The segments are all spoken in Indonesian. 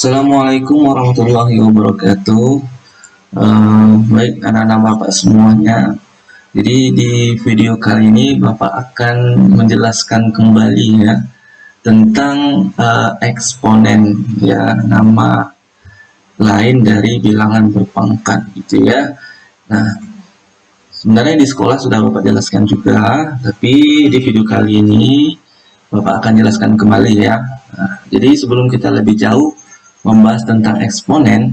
Assalamualaikum warahmatullahi wabarakatuh. Baik anak-anak Bapak semuanya. Jadi di video kali ini Bapak akan menjelaskan kembali ya tentang eksponen ya, nama lain dari bilangan berpangkat gitu ya. Nah, sebenarnya di sekolah sudah Bapak jelaskan juga, tapi di video kali ini Bapak akan jelaskan kembali ya. Nah, jadi sebelum kita lebih jauh membahas tentang eksponen,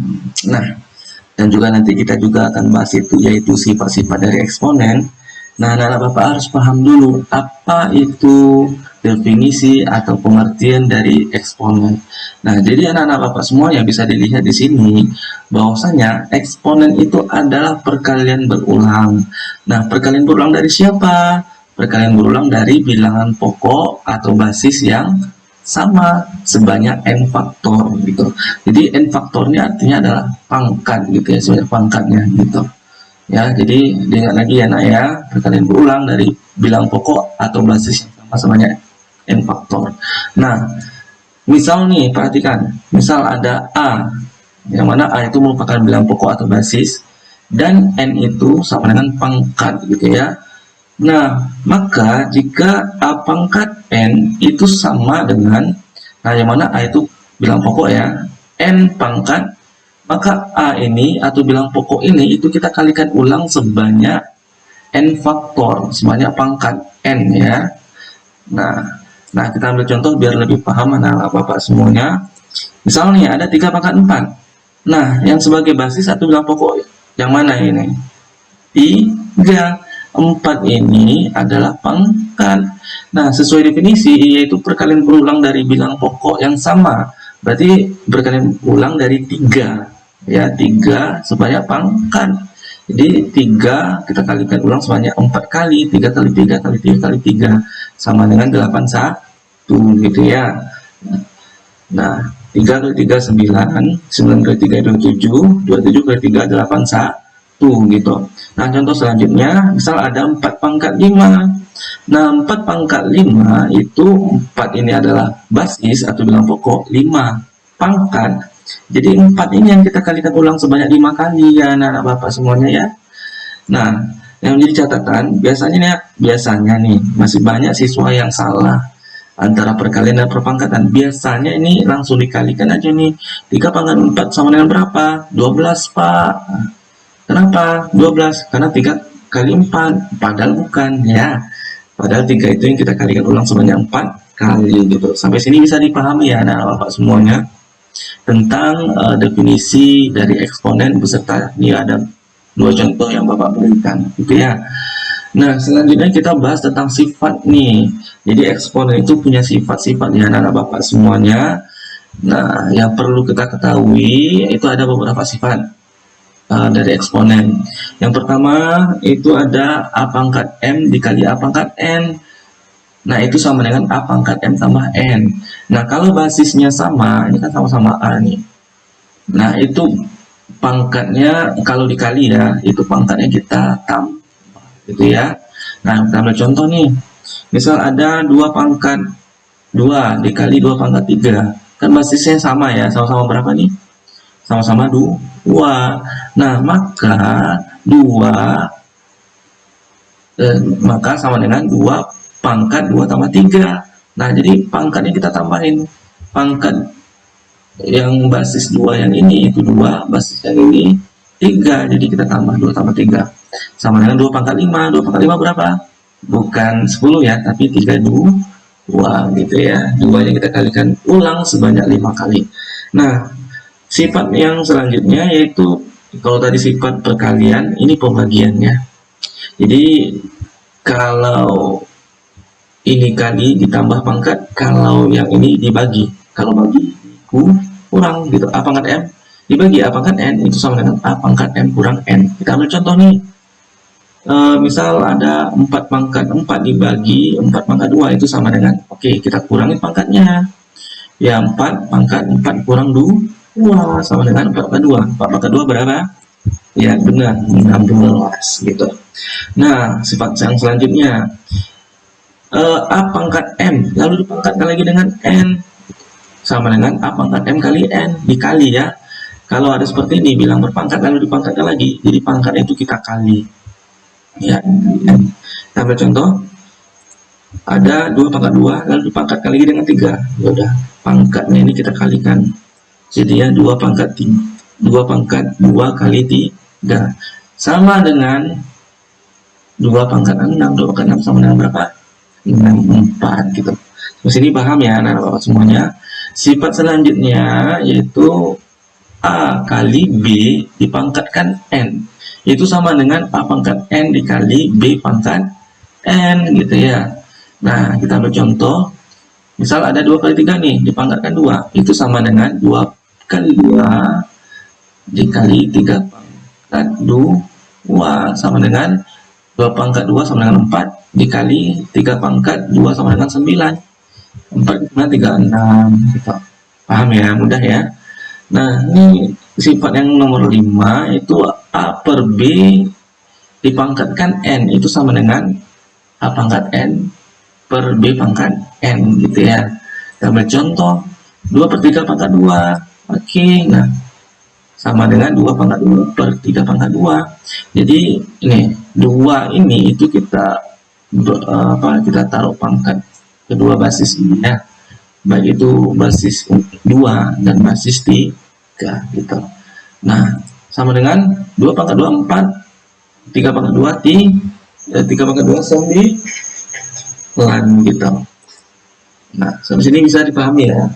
nah, dan juga nanti kita juga akan bahas itu, yaitu sifat-sifat dari eksponen. Nah, anak-anak Bapak harus paham dulu apa itu definisi atau pengertian dari eksponen. Nah, jadi anak-anak Bapak semua yang bisa dilihat di sini, bahwasanya eksponen itu adalah perkalian berulang. Nah, perkalian berulang dari siapa? Perkalian berulang dari bilangan pokok atau basis yang sama sebanyak n faktor gitu. Jadi n faktornya artinya adalah pangkat gitu ya, sebanyak pangkatnya gitu. Ya, jadi diingat lagi ya nak ya, perkalian berulang dari bilangan pokok atau basis yang sama sebanyak n faktor. Nah, misal nih perhatikan, misal ada A, yang mana A itu merupakan bilangan pokok atau basis dan n itu sama dengan pangkat gitu ya. Nah, maka jika A pangkat N itu sama dengan, nah yang mana A itu bilang pokok ya, N pangkat, maka A ini atau bilang pokok ini itu kita kalikan ulang sebanyak N faktor, sebanyak pangkat N ya. Nah kita ambil contoh biar lebih paham anak Bapak semuanya. Misalnya ada 3 pangkat 4. Nah, yang sebagai basis atau bilang pokok yang mana ini? 3. 4 ini adalah pangkat. Nah, sesuai definisi yaitu perkalian berulang dari bilangan pokok yang sama. Berarti perkalian ulang dari 3. Ya, 3 sebanyak pangkat. Jadi 3 kita kalikan ulang sebanyak 4 kali. 3 kali 3 kali 3 kali 3 sama dengan 81 gitu ya. Nah, 3 kali 3 9, 9 kali 3 27, 27 kali 3 81 gitu. Nah, contoh selanjutnya, misal ada 4 pangkat 5. Nah, 4 pangkat 5 itu 4 ini adalah basis atau bilangan pokok, 5 pangkat. Jadi 4 ini yang kita kalikan ulang sebanyak 5 kali ya anak-anak Bapak semuanya ya. Nah, yang menjadi catatan, biasanya nih masih banyak siswa yang salah antara perkalian dan perpangkatan. Biasanya ini langsung dikalikan aja nih. 3 pangkat 4 sama dengan berapa? 12, Pak. Kenapa 12? Karena 3 kali 4, padahal bukan ya. Padahal 3 itu yang kita kalikan ulang sebanyak 4 kali gitu. Sampai sini bisa dipahami ya anak-anak Bapak semuanya tentang definisi dari eksponen beserta ini ada 2 contoh yang Bapak berikan gitu ya. Nah, selanjutnya kita bahas tentang sifat nih. Jadi eksponen itu punya sifat-sifat ya anak-anak Bapak semuanya. Nah, yang perlu kita ketahui itu ada beberapa sifat dari eksponen. Yang pertama itu ada A pangkat M dikali A pangkat N. Nah, itu sama dengan A pangkat M tambah N. Nah, kalau basisnya sama, ini kan sama-sama A nih. Nah, itu pangkatnya kalau dikali ya, itu pangkatnya kita tambah gitu ya. Nah, kita ambil contoh nih. Misal ada 2 pangkat 2 dikali 2 pangkat 3. Kan basisnya sama ya, sama-sama berapa nih? Sama-sama 2. Nah, maka 2 maka sama dengan 2 pangkat 2 tambah 3. Nah, jadi pangkatnya kita tambahin. Pangkat yang basis 2 yang ini itu 2, basis yang ini 3. Jadi kita tambah 2 tambah 3. Sama dengan 2 pangkat 5. 2 pangkat 5 berapa? Bukan 10 ya, tapi 3 2 gitu ya. 2-nya kita kalikan ulang sebanyak 5 kali. Nah, sifat yang selanjutnya yaitu kalau tadi sifat perkalian, ini pembagiannya. Jadi kalau ini kali ditambah pangkat, kalau yang ini dibagi. Kalau bagi kurang gitu. A pangkat M dibagi A pangkat N itu sama dengan A pangkat M kurang N. Kita ambil contoh nih. Misal ada 4 pangkat 4 dibagi 4 pangkat 2 itu sama dengan, oke, kita kurangi pangkatnya. Ya, 4 pangkat 4 kurang 2 sama dengan 4 pangkat 2. 4 pangkat 2 berapa? Ya, benar, 16 gitu. Nah, sifat yang selanjutnya A pangkat M lalu dipangkatkan lagi dengan N sama dengan A pangkat M kali N, dikali ya. Kalau ada seperti ini, bilang berpangkat lalu dipangkatkan lagi, jadi pangkat itu kita kali. Ya, kita ambil contoh, ada 2 pangkat 2, lalu dipangkatkan lagi dengan 3. Ya udah, pangkatnya ini kita kalikan. Jadi ya 2 pangkat 2 kali 3. Sama dengan 2 pangkat 6. 2 pangkat 6 sama dengan berapa? 4 gitu. Terus ini paham ya anak-anak semuanya. Sifat selanjutnya yaitu A kali B dipangkatkan N. Itu sama dengan A pangkat N dikali B pangkat N gitu ya. Nah, kita ambil contoh. Misal ada 2 kali 3 nih, dipangkatkan 2. Itu sama dengan 2 kali 2 dikali 3 pangkat 2 sama dengan 2 pangkat 2 sama dengan 4 dikali 3 pangkat 2 sama dengan 9. 4 sama 36 gitu. Paham ya? Mudah ya. Nah, ini sifat yang nomor 5 itu A per B dipangkatkan N. Itu sama dengan A pangkat N per B pangkat N gitu ya. Kita ambil contoh 2 per 3 pangkat 2. Oke, nah sama dengan 2 pangkat 2 per 3 pangkat 2. Jadi ini 2 ini itu kita taruh pangkat kedua basis ini ya. Baik itu basis 2 dan basis 3 gitu. Nah, sama dengan 2 pangkat 2 4, 3 pangkat 2 3 pangkat 2 9 gitu. Nah, sampai sini bisa dipahami ya.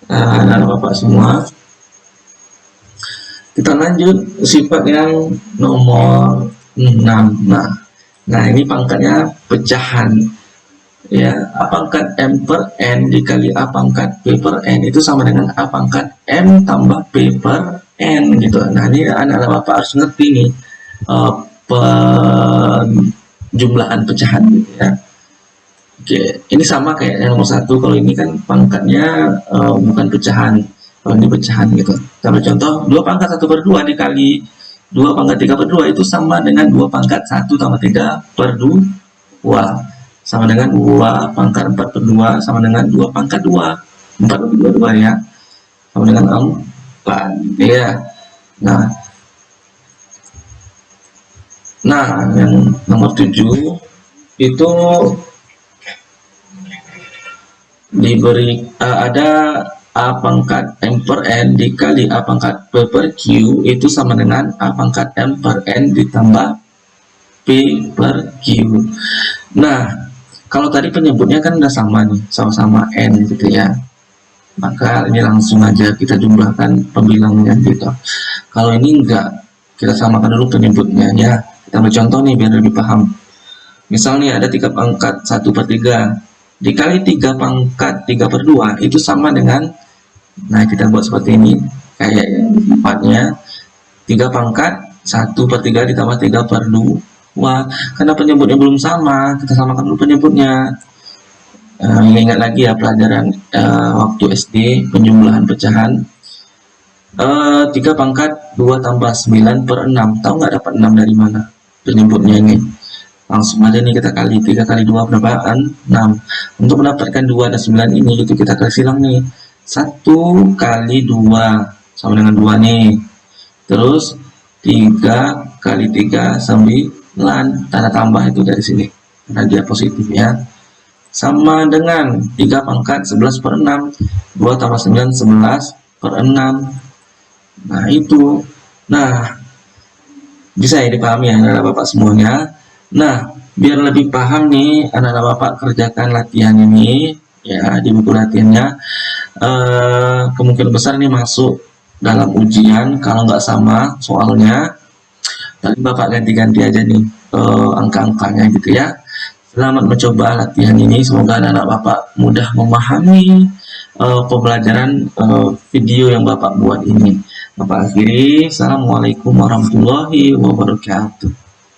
Nah, Bapak semua. Kita lanjut sifat yang nomor 6. Nah, ini pangkatnya pecahan. Ya, A pangkat M per N dikali A pangkat P per N itu sama dengan A pangkat M tambah P per N gitu. Nah, ini anak-anak Bapak harus ngerti nih jumlahan pecahan gitu ya. Oke, ini sama kayak yang nomor 1. Kalau ini kan pangkatnya bukan pecahan. Kalau ini pecahan gitu. Kita ambil contoh 2 pangkat 1 per 2 dikali 2 pangkat 3 per 2 itu sama dengan 2 pangkat 1 tambah 3 per 2 sama dengan 2 pangkat 4 per 2 sama dengan 2 pangkat 2 4 per 2 ya, sama dengan 4 ya. Nah yang nomor 7 itu diberi ada A pangkat M per N dikali A pangkat P per Q itu sama dengan A pangkat M per N ditambah P per Q. Nah, kalau tadi penyebutnya kan udah sama nih, sama-sama N gitu ya. Maka ini langsung aja kita jumlahkan pembilangnya gitu. Kalau ini enggak, kita samakan dulu penyebutnya ya. Kita ambil contoh nih biar lebih paham. Misal nih ada 3 pangkat 1 per 3 dikali 3 pangkat 3 per 2 itu sama dengan, nah kita buat seperti ini kayak empatnya 3 pangkat 1 per 3 ditambah 3 per 2. Karena penyebutnya belum sama, kita samakan dulu penyebutnya. Ingat lagi ya pelajaran waktu SD penjumlahan pecahan. 3 pangkat 2 tambah 9 per 6. Tahu nggak dapat 6 dari mana penyebutnya ini? Langsung aja nih kita kali 3 kali 2 berapa? 6. Untuk mendapatkan 2 dan 9 ini itu kita kasih silang nih. 1 kali 2 sama dengan 2 nih. Terus 3 kali 3 9, tanda tambah itu dari sini karena dia positif ya, sama dengan 3 pangkat 11 per 6, 2 tambah 9 11 per 6. Nah itu, nah bisa ya dipahami ya anak-anak Bapak semuanya. Nah biar lebih paham nih anak-anak Bapak kerjakan latihan ini ya di buku latihannya. Kemungkinan besar ini masuk dalam ujian kalau nggak sama soalnya. Tapi Bapak ganti-ganti aja nih angka-angkanya gitu ya. Selamat mencoba latihan ini. Semoga anak-anak Bapak mudah memahami pembelajaran video yang Bapak buat ini. Bapak akhiri. Assalamualaikum warahmatullahi wabarakatuh.